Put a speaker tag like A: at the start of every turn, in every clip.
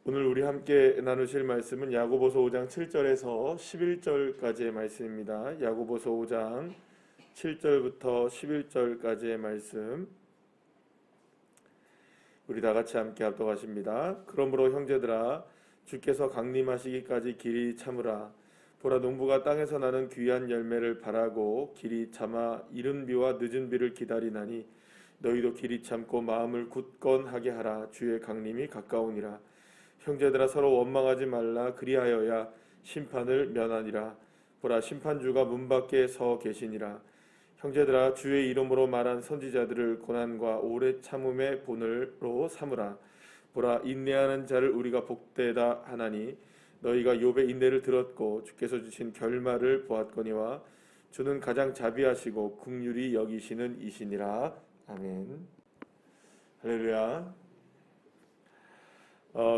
A: 오늘 우리 함께 나누실 말씀은 야고보서 5장 7절에서 11절까지의 말씀입니다. 야고보서 5장 7절부터 11절까지의 말씀 우리 다 같이 함께 합독하십니다. 그러므로 형제들아 주께서 강림하시기까지 길이 참으라. 보라, 농부가 땅에서 나는 귀한 열매를 바라고 길이 참아 이른 비와 늦은 비를 기다리나니 너희도 길이 참고 마음을 굳건하게 하라. 주의 강림이 가까우니라. 형제들아 서로 원망하지 말라. 그리하여야 심판을 면하니라. 보라, 심판주가 문 밖에 서 계시니라. 형제들아 주의 이름으로 말한 선지자들을 고난과 오래 참음의 본으로 삼으라. 보라, 인내하는 자를 우리가 복되다 하나니 너희가 욥의 인내를 들었고 주께서 주신 결말을 보았거니와 주는 가장 자비하시고 긍휼히 여기시는 이시니라. 아멘. 할렐루야.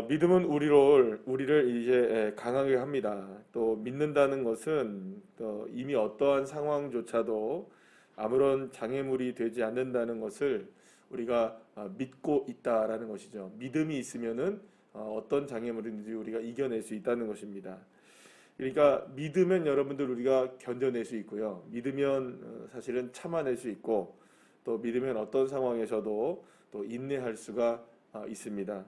A: 믿음은 우리를 이제 강하게 합니다. 또 믿는다는 것은 또 이미 어떠한 상황조차도 아무런 장애물이 되지 않는다는 것을 우리가 믿고 있다라는 것이죠. 믿음이 있으면은 어떤 장애물인지 우리가 이겨낼 수 있다는 것입니다. 그러니까 믿으면 여러분들 우리가 견뎌낼 수 있고요. 믿으면 사실은 참아낼 수 있고, 또 믿으면 어떤 상황에서도 또 인내할 수가 있습니다.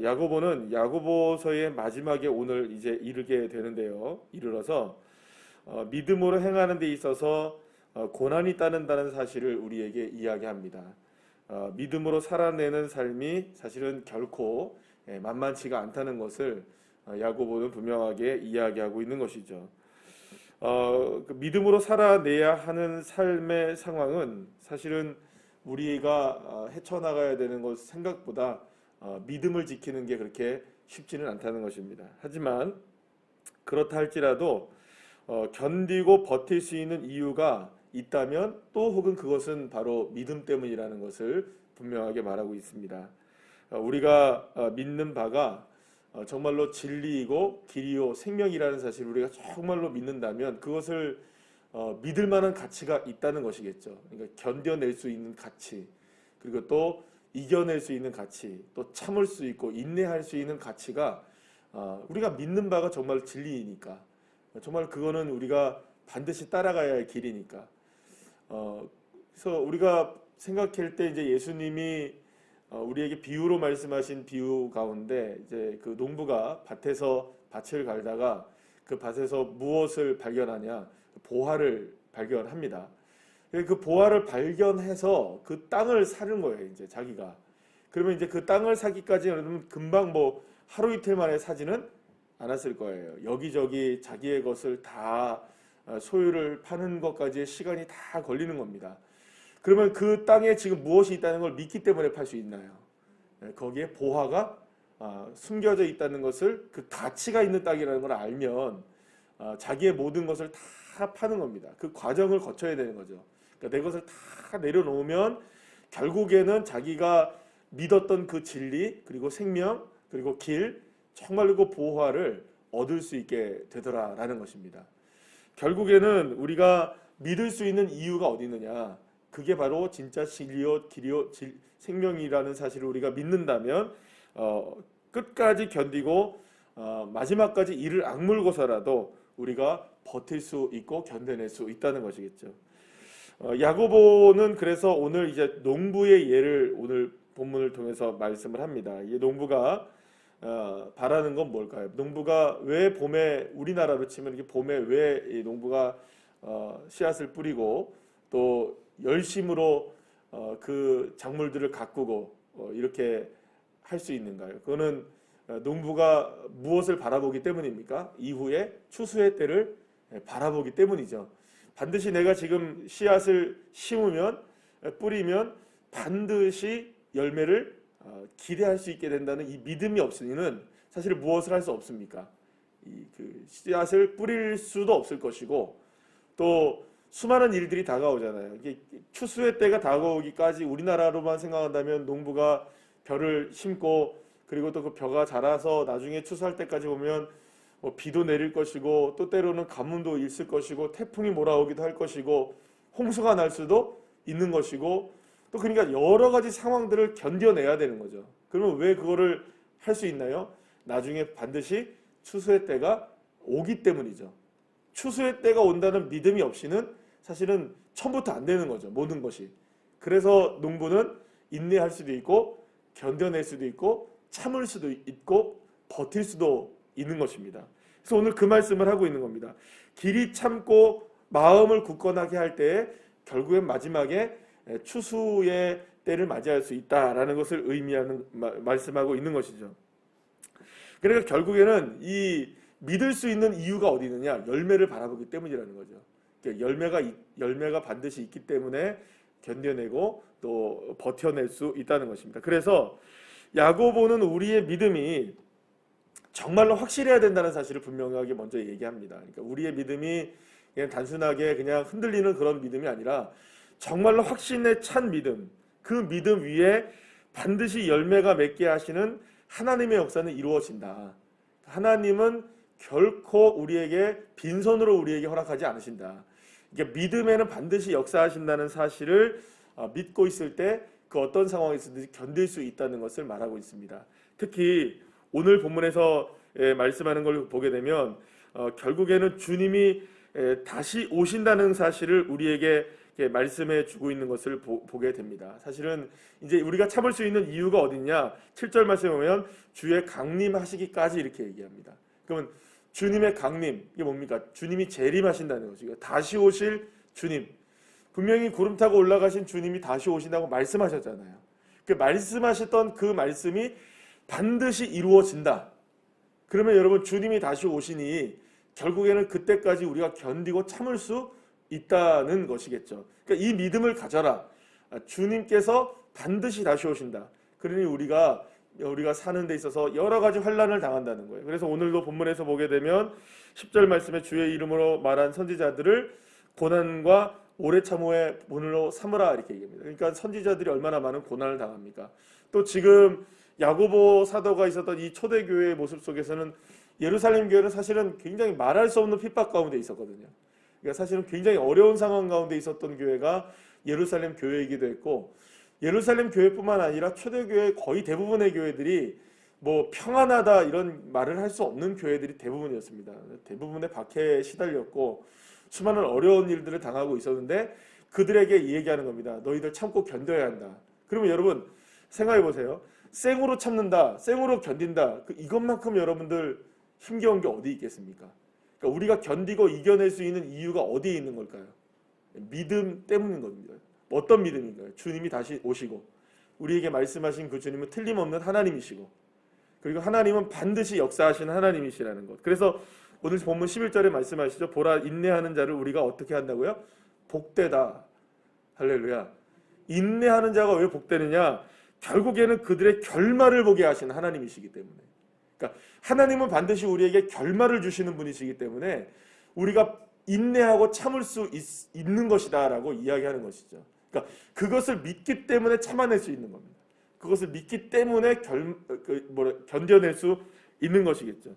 A: 야고보는 야고보서의 마지막에 오늘 이제 이르게 되는데요. 이르러서 믿음으로 행하는 데 있어서 고난이 따른다는 사실을 우리에게 이야기합니다. 믿음으로 살아내는 삶이 사실은 결코 만만치가 않다는 것을 야고보는 분명하게 이야기하고 있는 것이죠. 그 믿음으로 살아내야 하는 삶의 상황은 사실은 우리가 헤쳐나가야 되는 것 생각보다 믿음을 지키는 게 그렇게 쉽지는 않다는 것입니다. 하지만 그렇다 할지라도 견디고 버틸 수 있는 이유가 있다면 또 혹은 그것은 바로 믿음 때문이라는 것을 분명하게 말하고 있습니다. 우리가 믿는 바가 정말로 진리이고 길이요 생명이라는 사실을 우리가 정말로 믿는다면 그것을 믿을 만한 가치가 있다는 것이겠죠. 그러니까 견뎌낼 수 있는 가치, 그리고 또 이겨낼 수 있는 가치, 또 참을 수 있고 인내할 수 있는 가치가 우리가 믿는 바가 정말 진리이니까, 정말 그거는 우리가 반드시 따라가야 할 길이니까. 그래서 우리가 생각할 때 이제 예수님이 우리에게 비유로 말씀하신 비유 가운데 이제 그 농부가 밭에서 밭을 갈다가 그 밭에서 무엇을 발견하냐? 보화를 발견합니다. 그 보화를 발견해서 그 땅을 사는 거예요, 이제 자기가. 그러면 이제 그 땅을 사기까지는 금방 뭐 하루 이틀 만에 사지는 않았을 거예요. 여기저기 자기의 것을 다 소유를 파는 것까지의 시간이 다 걸리는 겁니다. 그러면 그 땅에 지금 무엇이 있다는 걸 믿기 때문에 팔 수 있나요? 거기에 보화가 숨겨져 있다는 것을, 그 가치가 있는 땅이라는 걸 알면 자기의 모든 것을 다 파는 겁니다. 그 과정을 거쳐야 되는 거죠. 그러니까 내 것을 다 내려놓으면 결국에는 자기가 믿었던 그 진리, 그리고 생명, 그리고 길, 정말로 그 보화를 얻을 수 있게 되더라라는 것입니다. 결국에는 우리가 믿을 수 있는 이유가 어디 있느냐? 그게 바로 진짜 진리요, 길이요, 생명이라는 사실을 우리가 믿는다면 끝까지 견디고 마지막까지 이를 악물고서라도 우리가 버틸 수 있고 견뎌낼 수 있다는 것이겠죠. 야고보는 그래서 오늘 이제 농부의 예를 오늘 본문을 통해서 말씀을 합니다. 이 농부가 바라는 건 뭘까요? 농부가 왜 봄에, 우리나라로 치면 이게 봄에 왜 이 농부가 씨앗을 뿌리고 또 열심으로 그 작물들을 가꾸고 이렇게 할 수 있는가요? 그거는 농부가 무엇을 바라보기 때문입니까? 이후에 추수의 때를 바라보기 때문이죠. 반드시 내가 지금 씨앗을 심으면, 뿌리면 반드시 열매를 기대할 수 있게 된다는 이 믿음이 없으니는 사실 무엇을 할 수 없습니까? 그 씨앗을 뿌릴 수도 없을 것이고, 또 수많은 일들이 다가오잖아요. 이게 추수의 때가 다가오기까지 우리나라로만 생각한다면 농부가 벼를 심고, 그리고 또 그 벼가 자라서 나중에 추수할 때까지 보면 뭐 비도 내릴 것이고, 또 때로는 가뭄도 있을 것이고, 태풍이 몰아오기도 할 것이고, 홍수가 날 수도 있는 것이고, 또 그러니까 여러 가지 상황들을 견뎌내야 되는 거죠. 그러면 왜 그거를 할 수 있나요? 나중에 반드시 추수의 때가 오기 때문이죠. 추수의 때가 온다는 믿음이 없이는 사실은 처음부터 안 되는 거죠. 모든 것이. 그래서 농부는 인내할 수도 있고 견뎌낼 수도 있고 참을 수도 있고 버틸 수도 있는 것입니다. 그래서 오늘 그 말씀을 하고 있는 겁니다. 길이 참고 마음을 굳건하게 할 때에 결국엔 마지막에 추수의 때를 맞이할 수 있다라는 것을 의미하는 말씀하고 있는 것이죠. 그러니까 결국에는 이 믿을 수 있는 이유가 어디 있느냐? 열매를 바라보기 때문이라는 거죠. 그러니까 열매가 반드시 있기 때문에 견뎌내고 또 버텨낼 수 있다는 것입니다. 그래서 야고보는 우리의 믿음이 정말로 확실해야 된다는 사실을 분명하게 먼저 얘기합니다. 그러니까 우리의 믿음이 그냥 단순하게 그냥 흔들리는 그런 믿음이 아니라 정말로 확신에 찬 믿음, 그 믿음 위에 반드시 열매가 맺게 하시는 하나님의 역사는 이루어진다. 하나님은 결코 우리에게 빈손으로 우리에게 허락하지 않으신다. 그러니까 믿음에는 반드시 역사하신다는 사실을 믿고 있을 때 그 어떤 상황에서든지 견딜 수 있다는 것을 말하고 있습니다. 특히 오늘 본문에서 말씀하는 걸 보게 되면 결국에는 주님이 다시 오신다는 사실을 우리에게 말씀해 주고 있는 것을 보게 됩니다. 사실은 이제 우리가 참을 수 있는 이유가 어디냐? 7절 말씀에 보면 주의 강림하시기까지 이렇게 얘기합니다. 그러면 주님의 강림, 이게 뭡니까? 주님이 재림하신다는 것이고 다시 오실 주님. 분명히 구름 타고 올라가신 주님이 다시 오신다고 말씀하셨잖아요. 그 말씀하셨던 그 말씀이 반드시 이루어진다. 그러면 여러분 주님이 다시 오시니 결국에는 그때까지 우리가 견디고 참을 수 있다는 것이겠죠. 그러니까 이 믿음을 가져라. 주님께서 반드시 다시 오신다. 그러니 우리가 사는 데 있어서 여러 가지 환난을 당한다는 거예요. 그래서 오늘도 본문에서 보게 되면 10절 말씀에 주의 이름으로 말한 선지자들을 고난과 오래 참음의 본으로 삼으라 이렇게 얘기합니다. 그러니까 선지자들이 얼마나 많은 고난을 당합니까? 또 지금 야고보 사도가 있었던 이 초대교회의 모습 속에서는 예루살렘 교회는 사실은 굉장히 말할 수 없는 핍박 가운데 있었거든요. 그러니까 사실은 굉장히 어려운 상황 가운데 있었던 교회가 예루살렘 교회이기도 했고, 예루살렘 교회뿐만 아니라 초대교회 거의 대부분의 교회들이 뭐 평안하다 이런 말을 할 수 없는 교회들이 대부분이었습니다. 대부분의 박해에 시달렸고 수많은 어려운 일들을 당하고 있었는데 그들에게 얘기하는 겁니다. 너희들 참고 견뎌야 한다. 그러면 여러분 생각해 보세요. 생으로 참는다, 생으로 견딘다. 이것만큼 여러분들 힘겨운 게 어디 있겠습니까? 그러니까 우리가 견디고 이겨낼 수 있는 이유가 어디에 있는 걸까요? 믿음 때문인 겁니다. 어떤 믿음인가요? 주님이 다시 오시고 우리에게 말씀하신 그 주님은 틀림없는 하나님이시고, 그리고 하나님은 반드시 역사하시는 하나님이시라는 것. 그래서 오늘 본문 11절에 말씀하시죠. 보라, 인내하는 자를 우리가 어떻게 한다고요? 복되다. 할렐루야. 인내하는 자가 왜 복되느냐? 결국에는 그들의 결말을 보게 하시는 하나님이시기 때문에. 그러니까 하나님은 반드시 우리에게 결말을 주시는 분이시기 때문에 우리가 인내하고 참을 수 있는 것이다라고 이야기하는 것이죠. 그러니까 그것을 믿기 때문에 참아낼 수 있는 겁니다. 그것을 믿기 때문에 견뎌낼 수 있는 것이겠죠.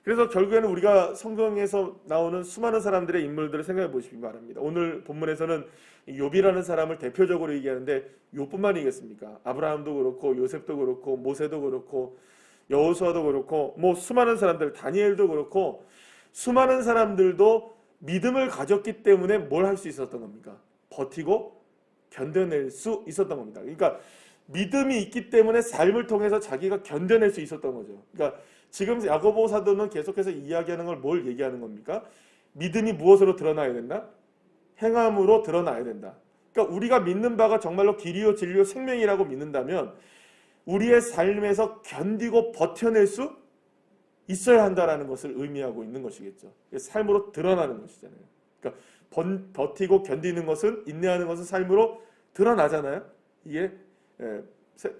A: 그래서 결국에는 우리가 성경에서 나오는 수많은 사람들의 인물들을 생각해 보시기 바랍니다. 오늘 본문에서는 욥이라는 사람을 대표적으로 얘기하는데 욥뿐만이겠습니까? 아브라함도 그렇고 요셉도 그렇고 모세도 그렇고 여호수아도 그렇고 뭐 수많은 사람들, 다니엘도 그렇고 수많은 사람들도 믿음을 가졌기 때문에 뭘 할 수 있었던 겁니까? 버티고 견뎌낼 수 있었던 겁니다. 그러니까 믿음이 있기 때문에 삶을 통해서 자기가 견뎌낼 수 있었던 거죠. 그러니까 지금 야고보 사도는 계속해서 이야기하는 걸 뭘 얘기하는 겁니까? 믿음이 무엇으로 드러나야 된다? 행함으로 드러나야 된다. 그러니까 우리가 믿는 바가 정말로 길이요 진리요 생명이라고 믿는다면 우리의 삶에서 견디고 버텨낼 수 있어야 한다라는 것을 의미하고 있는 것이겠죠. 삶으로 드러나는 것이잖아요. 그러니까 버티고 견디는 것은, 인내하는 것은 삶으로 드러나잖아요. 이게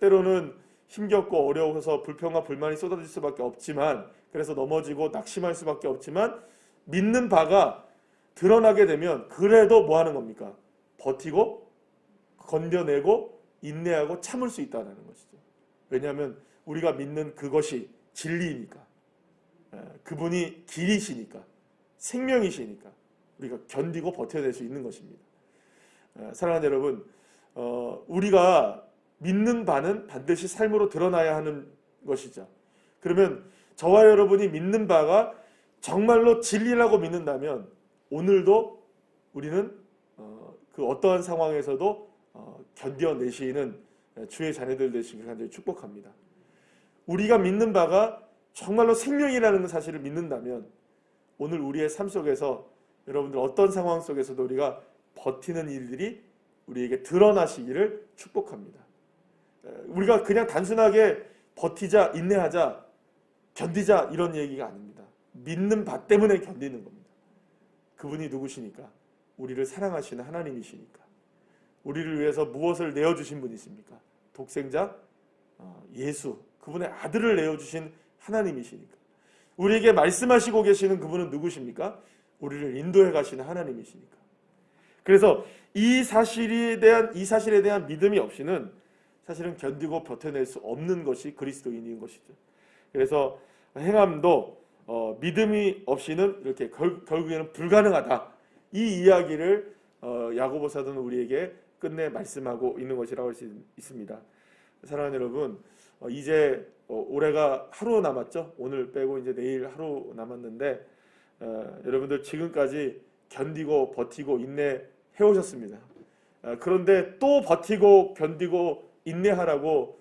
A: 때로는 힘겹고 어려워서 불평과 불만이 쏟아질 수밖에 없지만, 그래서 넘어지고 낙심할 수밖에 없지만 믿는 바가 드러나게 되면 그래도 뭐 하는 겁니까? 버티고 건져내고 인내하고 참을 수 있다는 것이죠. 왜냐하면 우리가 믿는 그것이 진리이니까, 그분이 길이시니까, 생명이시니까 우리가 견디고 버텨낼 수 있는 것입니다. 사랑하는 여러분, 우리가 믿는 바는 반드시 삶으로 드러나야 하는 것이죠. 그러면 저와 여러분이 믿는 바가 정말로 진리라고 믿는다면 오늘도 우리는 그 어떠한 상황에서도 견뎌내시는 주의 자녀들 되시길 간절히 축복합니다. 우리가 믿는 바가 정말로 생명이라는 사실을 믿는다면 오늘 우리의 삶 속에서 여러분들 어떤 상황 속에서도 우리가 버티는 일들이 우리에게 드러나시기를 축복합니다. 우리가 그냥 단순하게 버티자, 인내하자, 견디자 이런 얘기가 아닙니다. 믿는 바 때문에 견디는 겁니다. 그분이 누구시니까? 우리를 사랑하시는 하나님이시니까. 우리를 위해서 무엇을 내어주신 분이십니까? 독생자 예수, 그분의 아들을 내어주신 하나님이시니까. 우리에게 말씀하시고 계시는 그분은 누구십니까? 우리를 인도해 가시는 하나님이시니까. 그래서 이 사실에 대한 믿음이 없이는 사실은 견디고 버텨낼 수 없는 것이 그리스도인인 것이죠. 그래서 행함도 믿음이 없이는 이렇게 결국에는 불가능하다. 이 이야기를 야고보 사도는 우리에게 끝내 말씀하고 있는 것이라고 할 수 있습니다. 사랑하는 여러분, 이제 올해가 하루 남았죠. 오늘 빼고 이제 내일 하루 남았는데 여러분들 지금까지 견디고 버티고 인내해 오셨습니다. 그런데 또 버티고 견디고 인내하라고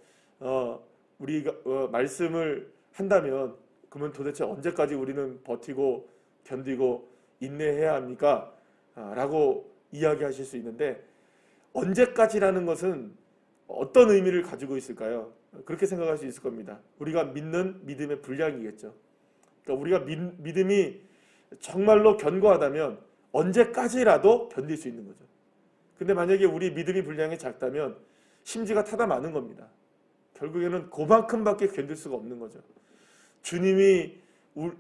A: 우리가 말씀을 한다면 그러면 도대체 언제까지 우리는 버티고 견디고 인내해야 합니까? 라고 이야기하실 수 있는데 언제까지라는 것은 어떤 의미를 가지고 있을까요? 그렇게 생각할 수 있을 겁니다. 우리가 믿는 믿음의 분량이겠죠. 그러니까 우리가 믿음이 정말로 견고하다면 언제까지라도 견딜 수 있는 거죠. 근데 만약에 우리 믿음이 분량이 작다면 심지가 타다 마는 겁니다. 결국에는 그만큼밖에 견딜 수가 없는 거죠. 주님이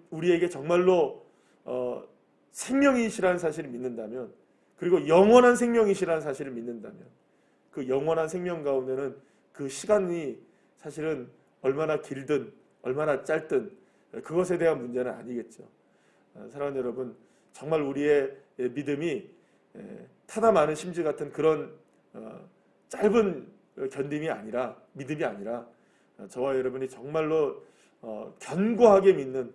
A: 우리에게 정말로 생명이시라는 사실을 믿는다면, 그리고 영원한 생명이시라는 사실을 믿는다면, 그 영원한 생명 가운데는 그 시간이 사실은 얼마나 길든 얼마나 짧든 그것에 대한 문제는 아니겠죠. 사랑하는 여러분, 정말 우리의 믿음이 타다 마는 심지 같은 그런 짧은 견딤이 아니라, 믿음이 아니라 저와 여러분이 정말로 견고하게 믿는,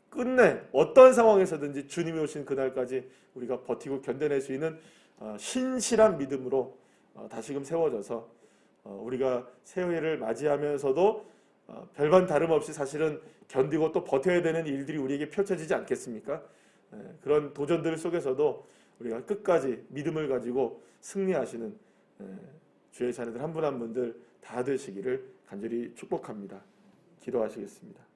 A: 끝내 어떤 상황에서든지 주님이 오신 그날까지 우리가 버티고 견뎌낼 수 있는 신실한 믿음으로 다시금 세워져서 우리가 새해를 맞이하면서도 별반 다름없이 사실은 견디고 또 버텨야 되는 일들이 우리에게 펼쳐지지 않겠습니까? 그런 도전들 속에서도 우리가 끝까지 믿음을 가지고 승리하시는 주의 자녀들 한 분 한 분들 다 되시기를 간절히 축복합니다. 기도하시겠습니다.